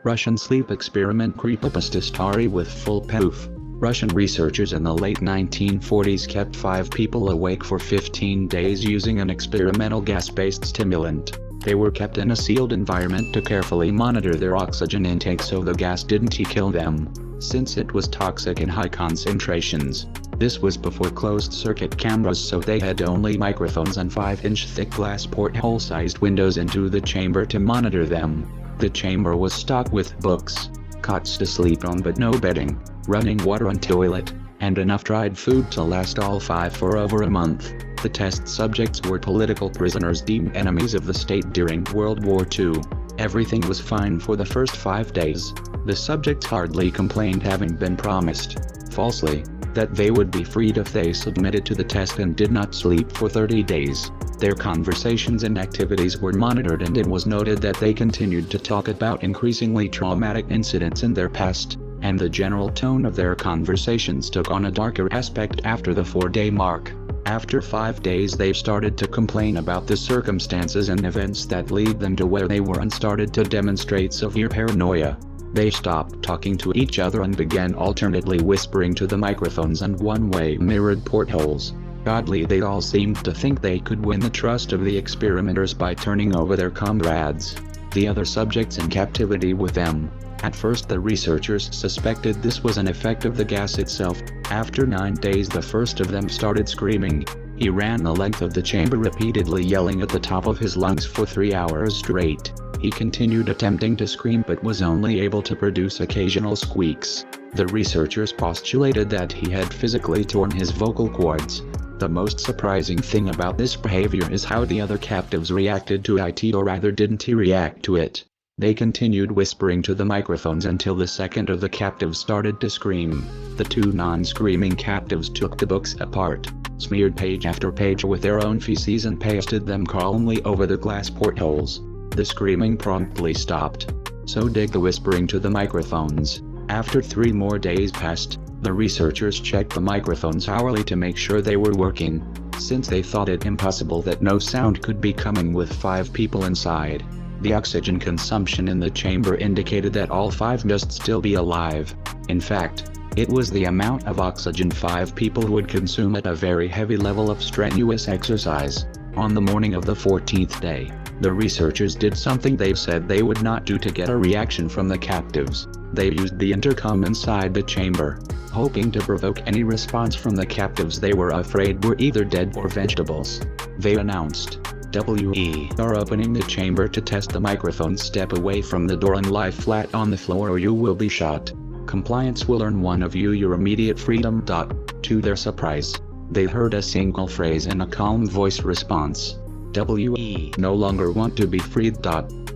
Russian sleep experiment creepypasta story with full proof. Russian researchers in the late 1940s kept 5 people awake for 15 days using an experimental gas-based stimulant. They were kept in a sealed environment to carefully monitor their oxygen intake so the gas didn't kill them, since it was toxic in high concentrations. This was before closed-circuit cameras, so they had only microphones and 5-inch thick glass porthole-sized windows into the chamber to monitor them. The chamber was stocked with books, cots to sleep on but no bedding, running water and toilet, and enough dried food to last all 5 for over a month. The test subjects were political prisoners deemed enemies of the state during World War II. Everything was fine for the first 5 days. The subjects hardly complained, having been promised, falsely, that they would be freed if they submitted to the test and did not sleep for 30 days. Their conversations and activities were monitored, and it was noted that they continued to talk about increasingly traumatic incidents in their past, and the general tone of their conversations took on a darker aspect after the 4-day mark. After 5 days they started to complain about the circumstances and events that lead them to where they were and started to demonstrate severe paranoia. They stopped talking to each other and began alternately whispering to the microphones and one-way mirrored portholes. Oddly, they all seemed to think they could win the trust of the experimenters by turning over their comrades, the other subjects in captivity, with them. At first the researchers suspected this was an effect of the gas itself. After 9 days the first of them started screaming. He ran the length of the chamber repeatedly yelling at the top of his lungs for 3 hours straight. He continued attempting to scream but was only able to produce occasional squeaks. The researchers postulated that he had physically torn his vocal cords. The most surprising thing about this behavior is how the other captives reacted to it, or rather didn't react to it. They continued whispering to the microphones until the second of the captives started to scream. The 2 non-screaming captives took the books apart, smeared page after page with their own feces and pasted them calmly over the glass portholes. The screaming promptly stopped. So did the whispering to the microphones. After 3 more days passed, the researchers checked the microphones hourly to make sure they were working, since they thought it impossible that no sound could be coming with 5 people inside. The oxygen consumption in the chamber indicated that all 5 must still be alive. In fact, it was the amount of oxygen 5 people would consume at a very heavy level of strenuous exercise. On the morning of the 14th day, the researchers did something they said they would not do to get a reaction from the captives. They used the intercom inside the chamber, hoping to provoke any response from the captives they were afraid were either dead or vegetables. They announced, "We are opening the chamber to test the microphone. Step away from the door and lie flat on the floor or you will be shot. Compliance will earn one of you your immediate freedom." To their surprise, they heard a single phrase in a calm voice response. "We no longer want to be freed."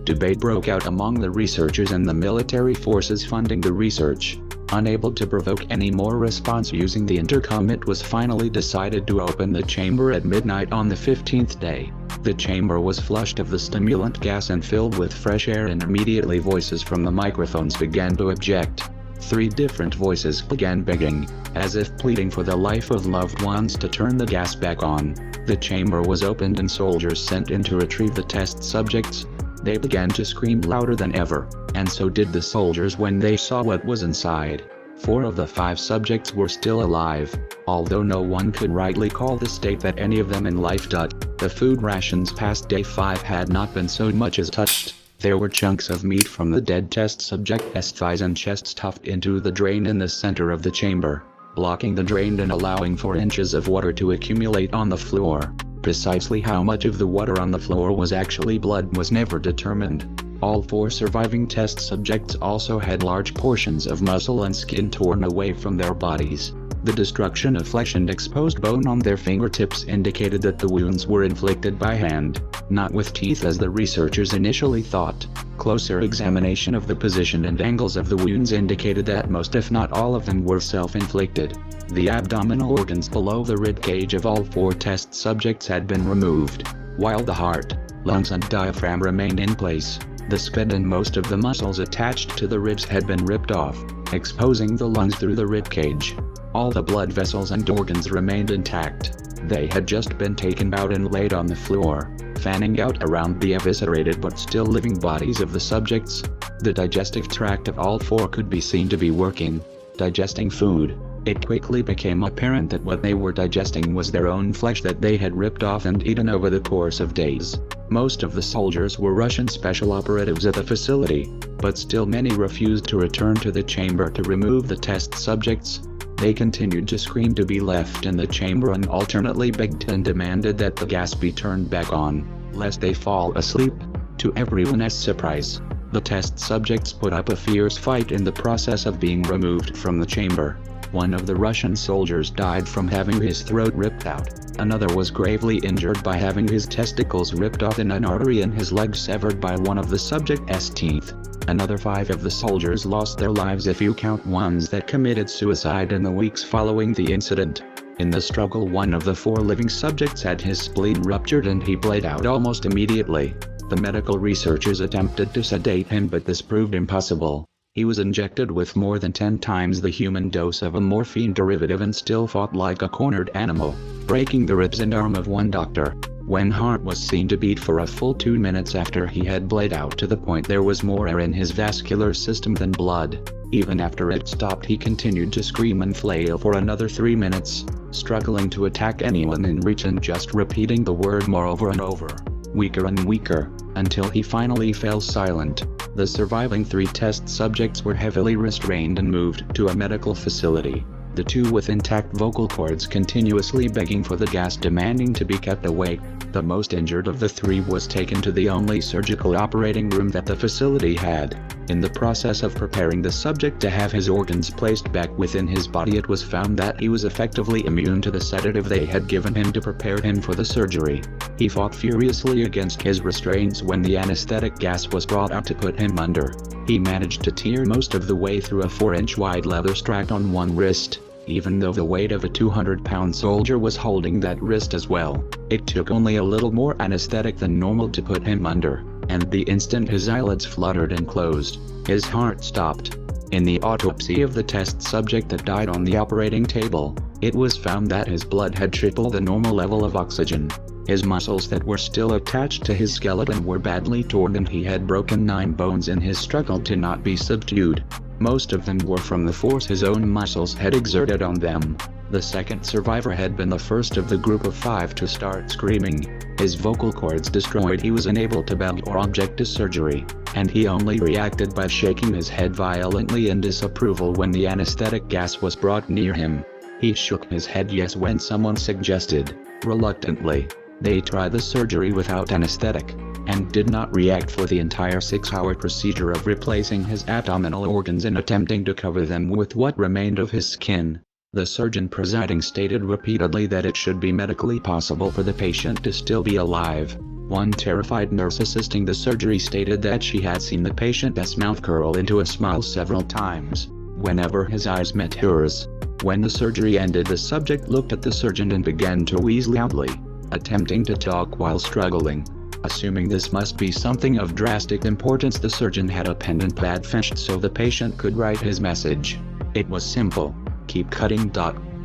Debate broke out among the researchers and the military forces funding the research. Unable to provoke any more response using the intercom, it was finally decided to open the chamber at midnight on the 15th day. The chamber was flushed of the stimulant gas and filled with fresh air, and immediately voices from the microphones began to object. 3 different voices began begging, as if pleading for the life of loved ones, to turn the gas back on. The chamber was opened and soldiers sent in to retrieve the test subjects. They began to scream louder than ever, and so did the soldiers when they saw what was inside. 4 of the 5 subjects were still alive, although no one could rightly call the state that any of them in life. The food rations past day 5 had not been so much as touched. There were chunks of meat from the dead test subject's thighs and chest stuffed into the drain in the center of the chamber, blocking the drain and allowing 4 inches of water to accumulate on the floor. Precisely how much of the water on the floor was actually blood was never determined. All 4 surviving test subjects also had large portions of muscle and skin torn away from their bodies. The destruction of flesh and exposed bone on their fingertips indicated that the wounds were inflicted by hand, not with teeth as the researchers initially thought. Closer examination of the position and angles of the wounds indicated that most, if not all of them, were self-inflicted. The abdominal organs below the rib cage of all 4 test subjects had been removed, while the heart, lungs and diaphragm remained in place. The spine and most of the muscles attached to the ribs had been ripped off, exposing the lungs through the rib cage. All the blood vessels and organs remained intact. They had just been taken out and laid on the floor, fanning out around the eviscerated but still living bodies of the subjects. The digestive tract of all four could be seen to be working, digesting food. It quickly became apparent that what they were digesting was their own flesh that they had ripped off and eaten over the course of days. Most of the soldiers were Russian special operatives at the facility, but still many refused to return to the chamber to remove the test subjects. They continued to scream to be left in the chamber and alternately begged and demanded that the gas be turned back on, lest they fall asleep. To everyone's surprise, the test subjects put up a fierce fight in the process of being removed from the chamber. One of the Russian soldiers died from having his throat ripped out, another was gravely injured by having his testicles ripped off and an artery in his leg severed by one of the subject's teeth. Another 5 of the soldiers lost their lives if you count ones that committed suicide in the weeks following the incident. In the struggle, one of the 4 living subjects had his spleen ruptured and he bled out almost immediately. The medical researchers attempted to sedate him, but this proved impossible. He was injected with more than 10 times the human dose of a morphine derivative and still fought like a cornered animal, breaking the ribs and arm of one doctor. When heart was seen to beat for a full 2 minutes after he had bled out to the point there was more air in his vascular system than blood. Even after it stopped, he continued to scream and flail for another 3 minutes, struggling to attack anyone in reach and just repeating the word more over and over, weaker and weaker, until he finally fell silent. The surviving 3 test subjects were heavily restrained and moved to a medical facility. The 2 with intact vocal cords continuously begging for the gas, demanding to be kept awake. The most injured of the 3 was taken to the only surgical operating room that the facility had. In the process of preparing the subject to have his organs placed back within his body, it was found that he was effectively immune to the sedative they had given him to prepare him for the surgery. He fought furiously against his restraints when the anesthetic gas was brought out to put him under. He managed to tear most of the way through a 4-inch wide leather strap on one wrist, even though the weight of a 200-pound soldier was holding that wrist as well. It took only a little more anesthetic than normal to put him under, and the instant his eyelids fluttered and closed, his heart stopped. In the autopsy of the test subject that died on the operating table, it was found that his blood had tripled the normal level of oxygen. His muscles that were still attached to his skeleton were badly torn and he had broken 9 bones in his struggle to not be subdued. Most of them were from the force his own muscles had exerted on them. The second survivor had been the first of the group of 5 to start screaming. His vocal cords destroyed, he was unable to beg or object to surgery, and he only reacted by shaking his head violently in disapproval when the anesthetic gas was brought near him. He shook his head yes when someone suggested, reluctantly, they try the surgery without anesthetic, and did not react for the entire 6-hour procedure of replacing his abdominal organs and attempting to cover them with what remained of his skin. The surgeon presiding stated repeatedly that it should be medically possible for the patient to still be alive. One terrified nurse assisting the surgery stated that she had seen the patient's mouth curl into a smile several times whenever his eyes met hers. When the surgery ended, the subject looked at the surgeon and began to wheeze loudly, attempting to talk while struggling. Assuming this must be something of drastic importance, the surgeon had a pen and pad fetched so the patient could write his message. It was simple: keep cutting.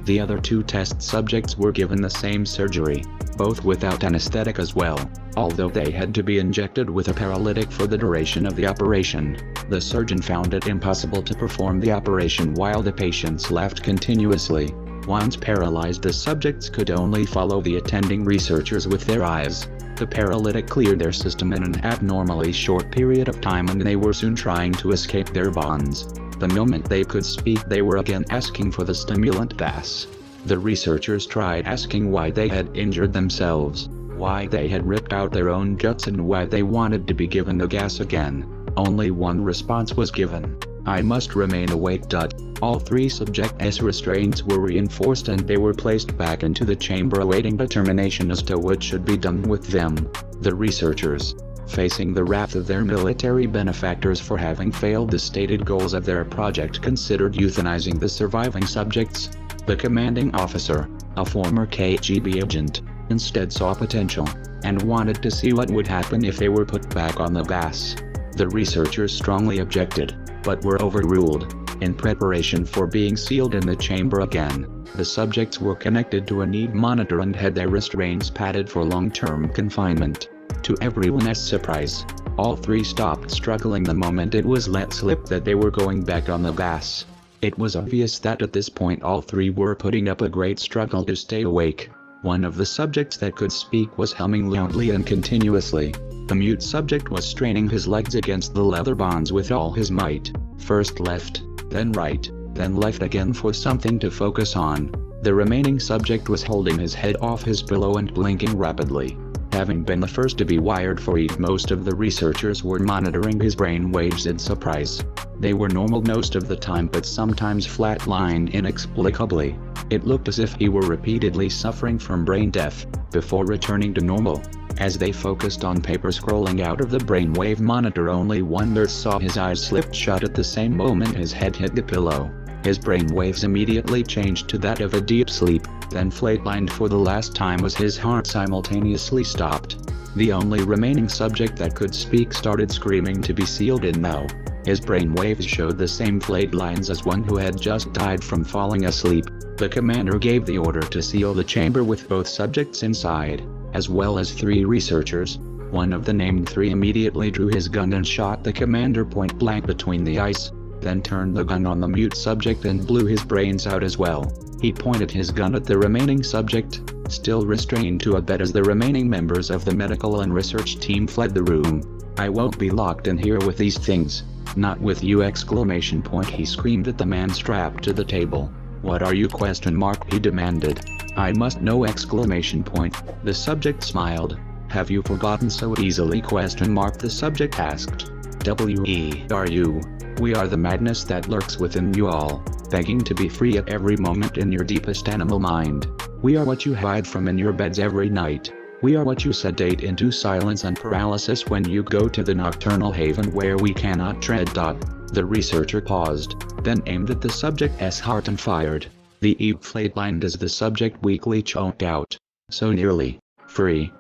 The other 2 test subjects were given the same surgery, both without anesthetic as well, although they had to be injected with a paralytic for the duration of the operation. The surgeon found it impossible to perform the operation while the patients laughed continuously. Once paralyzed, the subjects could only follow the attending researchers with their eyes. The paralytic cleared their system in an abnormally short period of time and they were soon trying to escape their bonds. The moment they could speak, they were again asking for the stimulant gas. The researchers tried asking why they had injured themselves, why they had ripped out their own guts, and why they wanted to be given the gas again. Only one response was given: I must remain awake. All 3 subjects' restraints were reinforced and they were placed back into the chamber awaiting determination as to what should be done with them. The researchers, facing the wrath of their military benefactors for having failed the stated goals of their project, considered euthanizing the surviving subjects. The commanding officer, a former KGB agent, instead saw potential, and wanted to see what would happen if they were put back on the gas. The researchers strongly objected, but were overruled. In preparation for being sealed in the chamber again, the subjects were connected to a need monitor and had their restraints padded for long-term confinement. To everyone's surprise, all three stopped struggling the moment it was let slip that they were going back on the gas. It was obvious that at this point all three were putting up a great struggle to stay awake. One of the subjects that could speak was humming loudly and continuously. The mute subject was straining his legs against the leather bonds with all his might, first left, then right, then left again for something to focus on. The remaining subject was holding his head off his pillow and blinking rapidly. Having been the first to be wired for EAT, most of the researchers were monitoring his brain waves in surprise. They were normal most of the time but sometimes flatlined inexplicably. It looked as if he were repeatedly suffering from brain death, before returning to normal. As they focused on paper scrolling out of the brainwave monitor, only one nurse saw his eyes slip shut at the same moment his head hit the pillow. His brainwaves immediately changed to that of a deep sleep, then flatlined for the last time as his heart simultaneously stopped. The only remaining subject that could speak started screaming to be sealed in now. His brainwaves showed the same flatlines as one who had just died from falling asleep. The commander gave the order to seal the chamber with both subjects inside, as well as 3 researchers. One of the named 3 immediately drew his gun and shot the commander point blank between the eyes, then turned the gun on the mute subject and blew his brains out as well. He pointed his gun at the remaining subject, still restrained to a bed as the remaining members of the medical and research team fled the room. "I won't be locked in here with these things. Not with you!" He screamed at the man strapped to the table. "What are you?" He demanded. "I must know!" The subject smiled. "Have you forgotten so easily?" The subject asked. "We are you. We are the madness that lurks within you all, begging to be free at every moment in your deepest animal mind. We are what you hide from in your beds every night. We are what you sedate into silence and paralysis when you go to the nocturnal haven where we cannot tread." The researcher paused, then aimed at the subject's heart and fired. The EAT flatlined as the subject weakly choked out, "So nearly free."